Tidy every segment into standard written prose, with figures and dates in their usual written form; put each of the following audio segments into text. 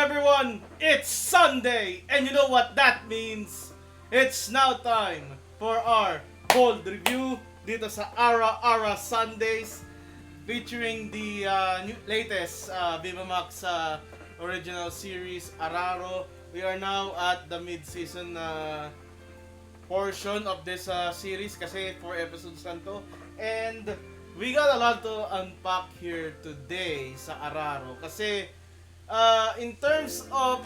everyone! It's Sunday! And you know what that means? It's now time for our bold review dito sa Ara Ara Sundays featuring the latest Viva Max original series, Araro. We are now at the mid-season portion of this series kasi 4 episodes lang to. And we got a lot to unpack here today sa Araro kasi in terms of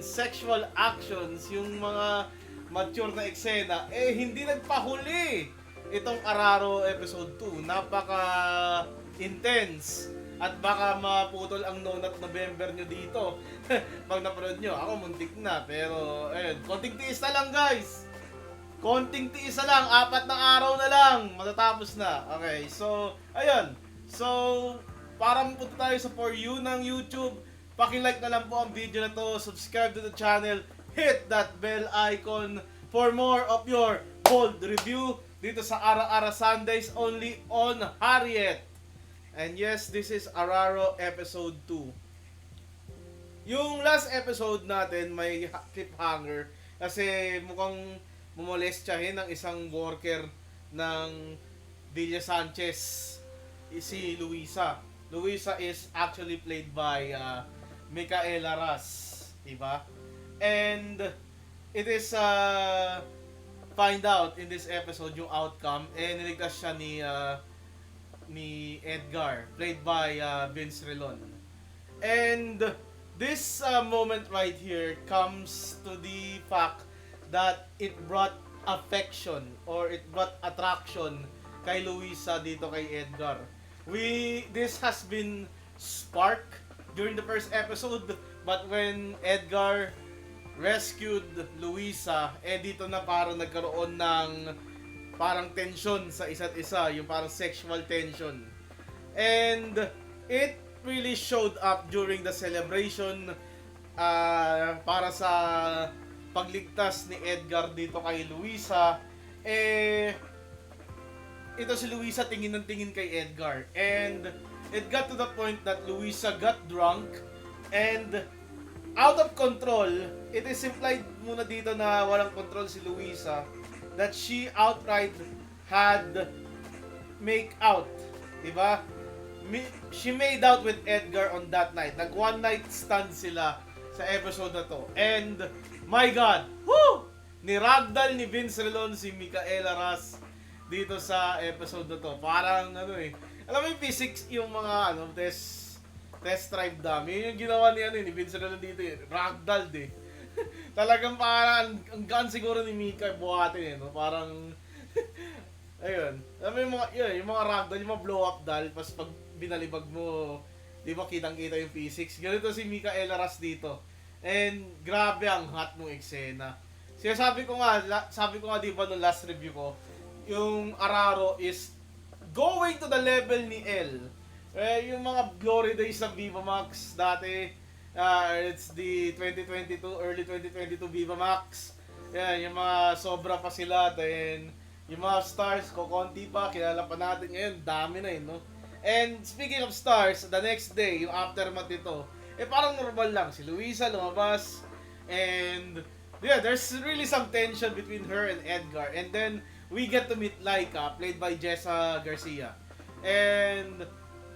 sexual actions, yung mga mature na eksena, hindi nagpahuli itong Araro episode 2. Napaka intense at baka maputol ang Nonat November nyo dito pag napanood nyo. Ako muntik na, pero konting tiis na lang guys. Konting tiis na lang, 4 na araw na lang, matatapos na. Okay, so, ayun. So, para mapunta tayo sa For You ng YouTube, paki-like na lang po ang video na to, subscribe to the channel, hit that bell icon for more of your bold review dito sa Ara Ara Sundays only on Harriet. And yes, this is Araro episode 2. Yung last episode natin may cliffhanger kasi mukhang mamolestyahin ng isang worker ng Villa Sanchez, si Luisa. Luisa is actually played by Micaela Ras, diba? And it is find out in this episode yung outcome, niligtas siya ni Edgar, played by Vince Relon. And this moment right here comes to the fact that it brought affection or it brought attraction kay Luisa dito kay Edgar. This has been sparked during the first episode, but when Edgar rescued Luisa, dito na parang nagkaroon ng parang tension sa isa't isa, yung parang sexual tension. And it really showed up during the celebration para sa pagligtas ni Edgar dito kay Luisa. Ito si Luisa tingin ng tingin kay Edgar. And it got to the point that Luisa got drunk and out of control. It is implied muna dito na walang control si Luisa, that she outright had make out, diba? She made out with Edgar on that night. Nag one night stand sila sa episode na to. And my God, whoo! Niragdal ni Vince Relon si Micaela Ras dito sa episode na to. Parang alam mo yung physics, yung mga test drive dummy. Yun yung ginawa ni Vince Relon dito ragdal talagang parang ang gaan siguro ni Mika buhatin no? Parang ayun. Alam mo yung mga ragdoll, yung mga blow up doll, pas pag binalibag mo, di ba kitang-kita yung physics. Ganito si Micaela Ras dito. And grabe ang hot nung eksena. Sabi ko nga di ba no last review ko, yung Araro is going to the level ni Elle. Yung mga glory days ng Viva Max dati, it's the 2022, early 2022 Viva Max. Yan, yung mga sobra pa sila. Then, yung mga stars, konti pa, kilala pa natin ngayon, dami na no? And speaking of stars, the next day, yung aftermath nito, parang normal lang. Si Luisa lumabas, and yeah, there's really some tension between her and Edgar. And then, we get to meet Laika, played by Jessa Garcia. And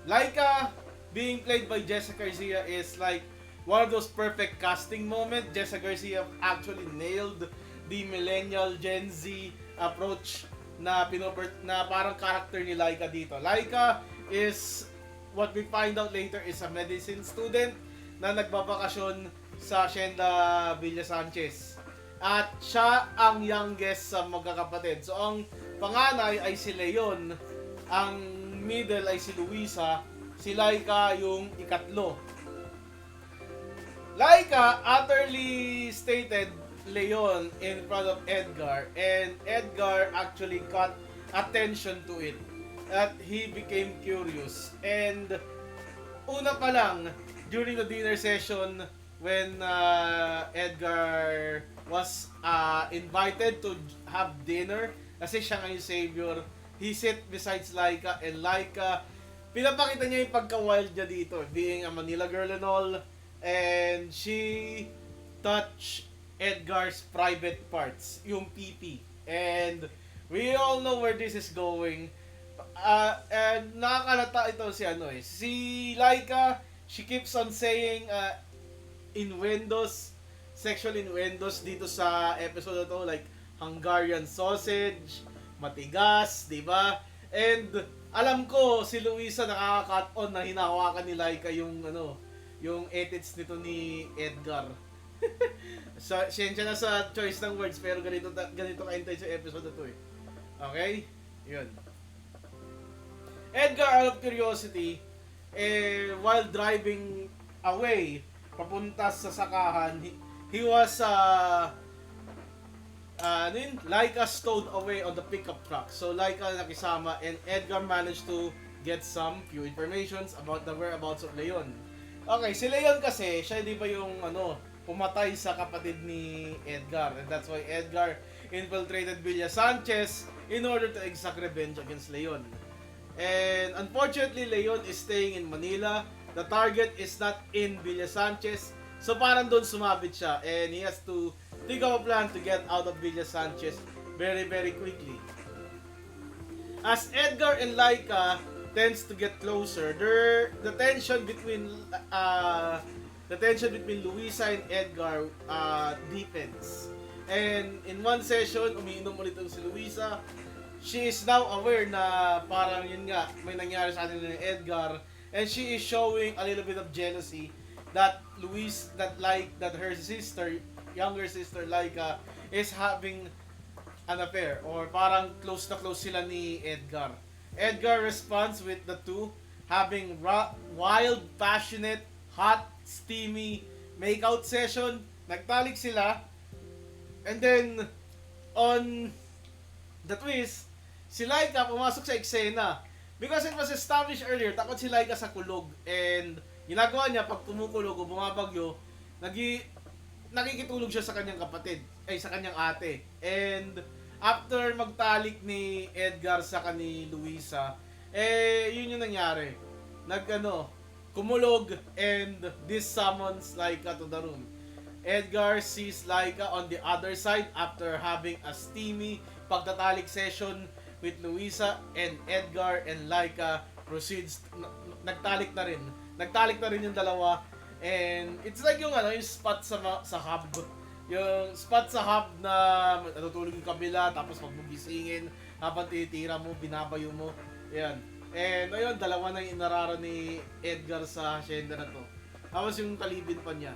Laika, being played by Jessa Garcia is like one of those perfect casting moments. Jessa Garcia actually nailed the millennial Gen Z approach na parang character ni Laika dito. Laika is, what we find out later, is a medicine student na nagbabakasyon sa Hacienda Villa Sanchez. At siya ang youngest sa magkakapatid. So ang panganay ay si Leon, ang middle ay si Luisa, si Laika yung ikatlo. Laika utterly stated Leon in front of Edgar, and Edgar actually caught attention to it. That he became curious. And una pa lang, during the dinner session, when Edgar was invited to have dinner, kasi siya nga yung savior, he sit besides Laika, and Laika, pinapakita niya yung pagka-wild niya dito, being a Manila girl and all. and she touched Edgar's private parts, yung PP. And we all know where this is going. And nakakalata ito si si Laika, she keeps on saying innuendos, sexual innuendos dito sa episode na to, like Hungarian sausage, matigas, di ba? And alam ko si Luisa nakaka-cut on na hinahawakan ni Laika yung edits nito ni Edgar. Siyensya na sa choice ng words, pero ganito ka-intense yung episode na to eh. Okay? Yun. Edgar, out of curiosity, while driving away, papunta sa sakahan, he was, Laika stowed away on the pickup truck. So, Laika nakisama, and Edgar managed to get some few informations about the whereabouts of Leon. Okay, si Leon kasi, siya di ba yung, pumatay sa kapatid ni Edgar. And that's why Edgar infiltrated Villa Sanchez in order to exact revenge against Leon. And unfortunately, Leon is staying in Manila. The target is not in Villa Sanchez. So parang doon sumabit siya. And he has to think of a plan to get out of Villa Sanchez very, very quickly. As Edgar and Laika tends to get closer, the tension between Luisa and Edgar deepens. And in one session, umiinom ulit si Luisa. She is now aware na parang yun nga, may nangyari sa kanila ni Edgar, and she is showing a little bit of jealousy that her sister, younger sister Laika, is having an affair, or parang close na close sila ni Edgar. Edgar responds with the two having wild, passionate, hot, steamy makeout session. Nagtalik sila, and then on the twist, si Laika pumasok sa eksena. Because it was established earlier, takot si Laika sa kulog. And ginagawa niya, pag kumukulog o bumabagyo, nakikitulog siya sa kanyang sa kanyang ate. And after magtalik ni Edgar sa kani Luisa, yun yung nangyari. Kumulog, and this summons Laika to the room. Edgar sees Laika on the other side after having a steamy pagtatalik session with Luisa, and Edgar and Laika proceeds, nagtalik na rin yung dalawa. And it's like yung spot sa hub, yung spot sa hub na natutulog yung kabila, tapos magbugisingin habang tinitira mo, binabayo mo, yan. And ayun, dalawa na yung inarara ni Edgar sa hacienda na to, tapos yung kalibin pa niya.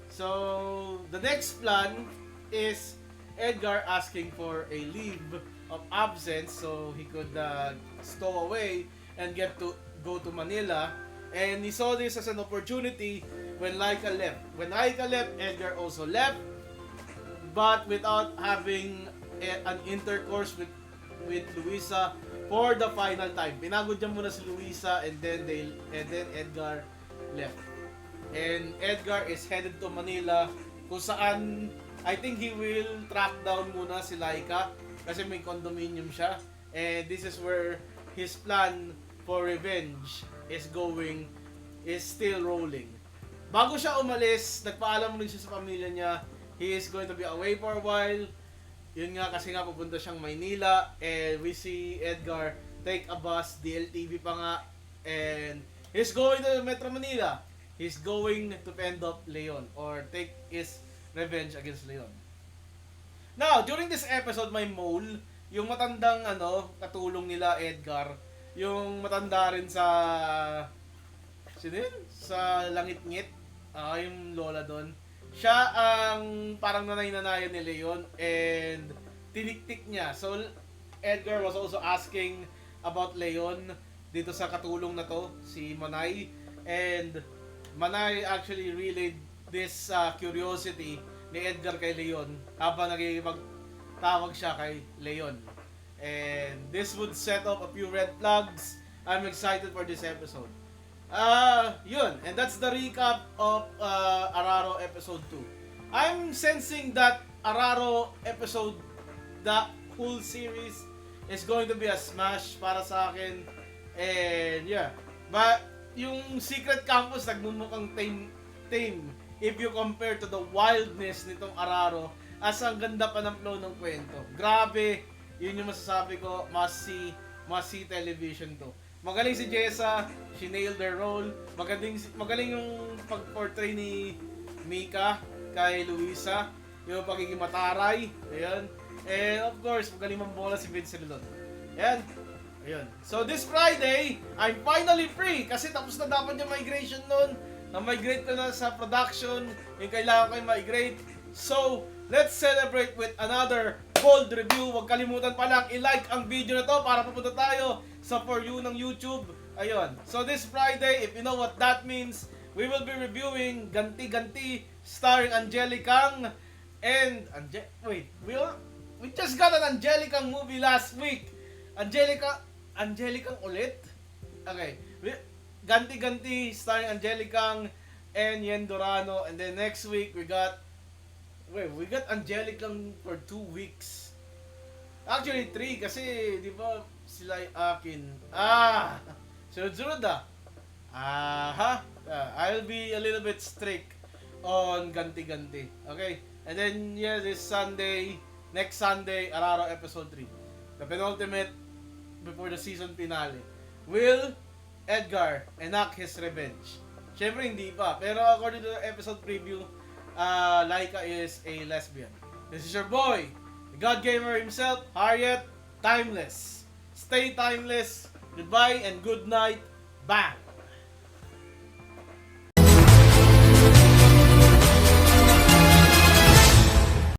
So the next plan is Edgar asking for a leave of absence so he could stow away and get to go to Manila. And he saw this as an opportunity when Laika left. When Laika left, Edgar also left, but without having an intercourse with Luisa for the final time. Pinagod niya muna si Luisa, and then Edgar left. And Edgar is headed to Manila, kung saan I think he will track down muna si Laika kasi may condominium siya, and this is where his plan for revenge is still rolling. Bago siya umalis, nagpaalam rin siya sa pamilya niya, he is going to be away for a while. Yun nga, kasi nga pupunta siyang Maynila, and we see Edgar take a bus, DLTV pa nga, and he's going to Metro Manila. He's going to fend off Leon, or take his revenge against Leon. Now, during this episode, may mole, yung matandang katulong nila Edgar, yung matanda rin sa sa Langit-ngit, yung lola doon. Siya ang parang nanay-nanayan ni Leon, and tiniktik niya. So Edgar was also asking about Leon dito sa katulong na to, si Manay, and Manay actually relayed this curiosity ni Edgar kay Leon habang nagigipagtawag siya kay Leon. And this would set up a few red flags. I'm excited for this episode. Yun. And that's the recap of Araro episode 2. I'm sensing that Araro episode, the whole series, is going to be a smash para sa akin. And yeah. But yung Secret Campus nagmumukhang tame if you compare to the wildness nitong Araro. As ang ganda pa ng flow ng kwento. Grabe, yun yung masasabi ko, must see television to. Magaling si Jessa, she nailed her role. Magaling yung pag-portray ni Mika kay Luisa, yung pagiging mataray, ayan. And of course, magaling mambola si Vince Lilon. Ayan. Ayun. So this Friday, I'm finally free kasi tapos na dapat yung migration nun. Na-migrate ko na sa production, yung kailangan ko yung migrate. So, let's celebrate with another bold review. Huwag kalimutan pa lang i-like ang video na to para pupunta tayo sa For You ng YouTube. Ayun. So this Friday, if you know what that means, we will be reviewing Ganti-Ganti starring Angelicang and we just got an Angelicang movie last week. Angelicang ulit? Okay. Ganti-Ganti starring Angelicang and Yen Dorano, and then next week we got Angelicang for 2 weeks. Actually 3 kasi di ba sila akin. Sunod-sunod I'll be a little bit strict on Ganti-Ganti. Okay? And then next Sunday, Araro episode 3. The penultimate before the season finale. Will Edgar enact his revenge? Syempre hindi pa, pero according to the episode preview, Laika is a lesbian. This is your boy, the God Gamer himself, Harriet, Timeless. Stay timeless. Goodbye and good night. Bang!